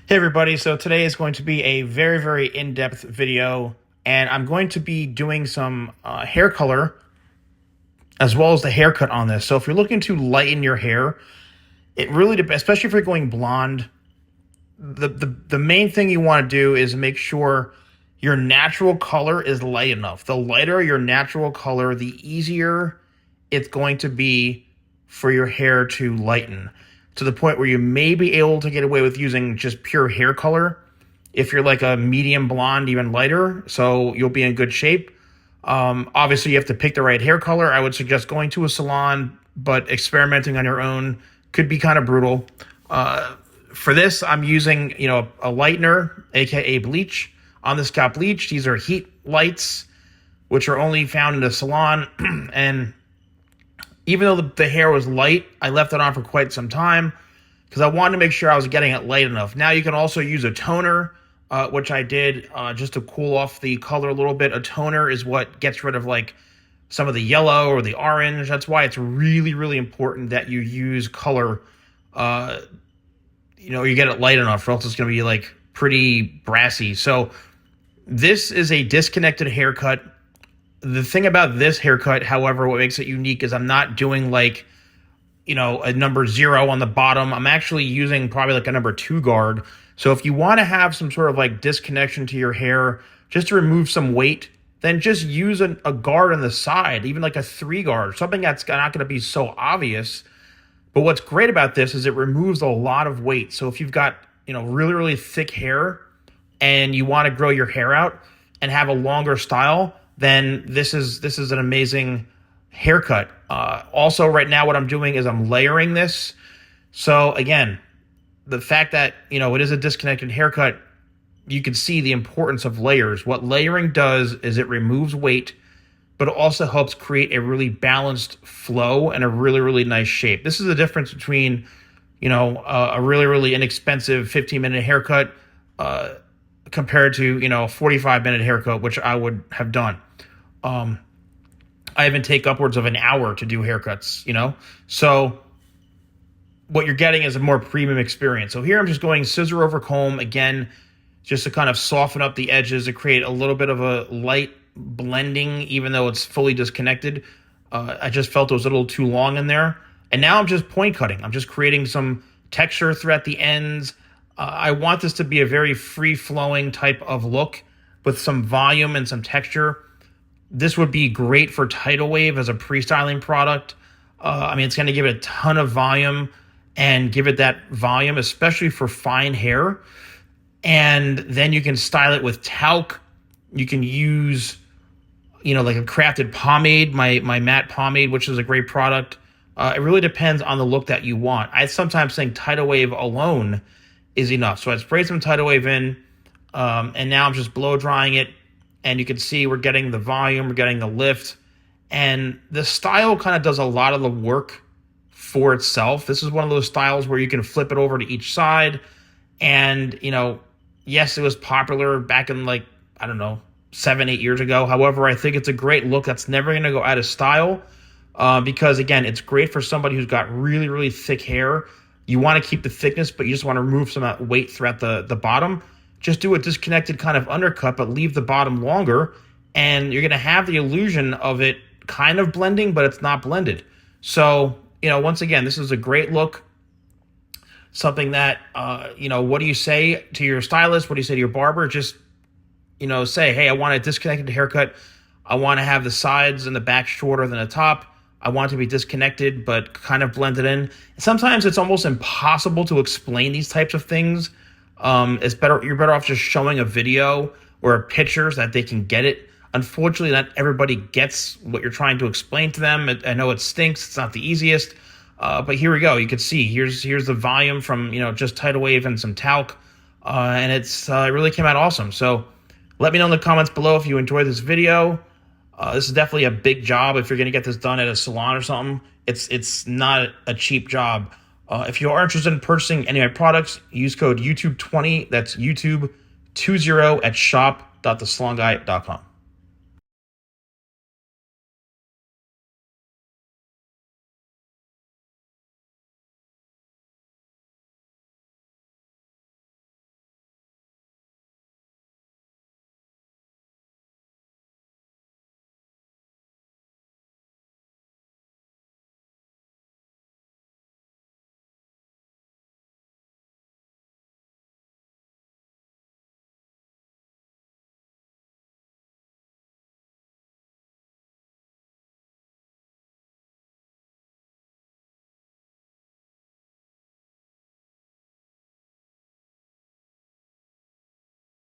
Hey everybody, so today is going to be a very in-depth video, and I'm going to be doing some hair color as well as the haircut on this. So if you're looking to lighten your hair, it really depends, especially if you're going blonde. The main thing you want to do is make sure your natural color is light enough. The lighter your natural color, the easier it's going to be for your hair to lighten, to the point where you may be able to get away with using just pure hair color if you're like a medium blonde, even lighter, so you'll be in good shape. Obviously, you have to pick the right hair color. I would suggest going to a salon, but experimenting on your own could be kind of brutal. For this, I'm using a lightener, aka bleach, on the scalp bleach. These are heat lights, which are only found in a salon, and even though the hair was light, I left it on for quite some time because I wanted to make sure I was getting it light enough. Now you can also use a toner, which I did just to cool off the color a little bit. A toner is what gets rid of like some of the yellow or the orange. That's why it's really important that you use color. You get it light enough, or else it's going to be like pretty brassy. So this is a disconnected haircut. The thing about this haircut, however, what makes it unique is I'm not doing like, a number 0 on the bottom. I'm actually using probably like a number 2 guard. So if you want to have some sort of like disconnection to your hair, just to remove some weight, then just use a guard on the side, even like a 3 guard, something that's not going to be so obvious. But what's great about this is it removes a lot of weight. So if you've got, really thick hair and you want to grow your hair out and have a longer style, then this is an amazing haircut. Also, right now, what I'm doing is I'm layering this. So again, the fact that it is a disconnected haircut, you can see the importance of layers. What layering does is it removes weight, but it also helps create a really balanced flow and a really nice shape. This is the difference between a really inexpensive 15-minute haircut compared to a 45-minute haircut, which I would have done. I even take upwards of an hour to do haircuts, So what you're getting is a more premium experience. So here I'm just going scissor over comb, again, just to kind of soften up the edges to create a little bit of a light blending, even though it's fully disconnected. I just felt it was a little too long in there. And now I'm just point cutting. I'm just creating some texture throughout the ends. I want this to be a very free-flowing type of look with some volume and some texture. This would be great for Tidal Wave as a pre-styling product. It's going to give it a ton of volume and give it that volume, especially for fine hair. And then you can style it with talc. You can use, like a crafted pomade, my matte pomade, which is a great product. It really depends on the look that you want. I sometimes think Tidal Wave alone is enough. So I sprayed some Tidal Wave in, and now I'm just blow drying it. And you can see we're getting the volume, we're getting the lift. And the style kind of does a lot of the work for itself. This is one of those styles where you can flip it over to each side. And, yes, it was popular back in 7, 8 years ago. However, I think it's a great look that's never going to go out of style because, again, it's great for somebody who's got really thick hair. You want to keep the thickness, but you just want to remove some of that weight throughout the bottom. Just do a disconnected kind of undercut, but leave the bottom longer, and you're going to have the illusion of it kind of blending, but it's not blended. So, once again, this is a great look. Something that, what do you say to your stylist? What do you say to your barber? Just, say, hey, I want a disconnected haircut. I want to have the sides and the back shorter than the top. I want it to be disconnected, but kind of blended in. Sometimes it's almost impossible to explain these types of things. You're better off just showing a video or pictures that they can get it. Unfortunately, not everybody gets what you're trying to explain to them. I know it stinks. It's not the easiest. But here we go. You can see here's the volume from, just Tidal Wave and some talc. And it really came out awesome. So let me know in the comments below if you enjoyed this video. This is definitely a big job. If you're going to get this done at a salon or something, it's not a cheap job. If you are interested in purchasing any of my products, use code YouTube20. That's YouTube20 at shop.thesalonguy.com.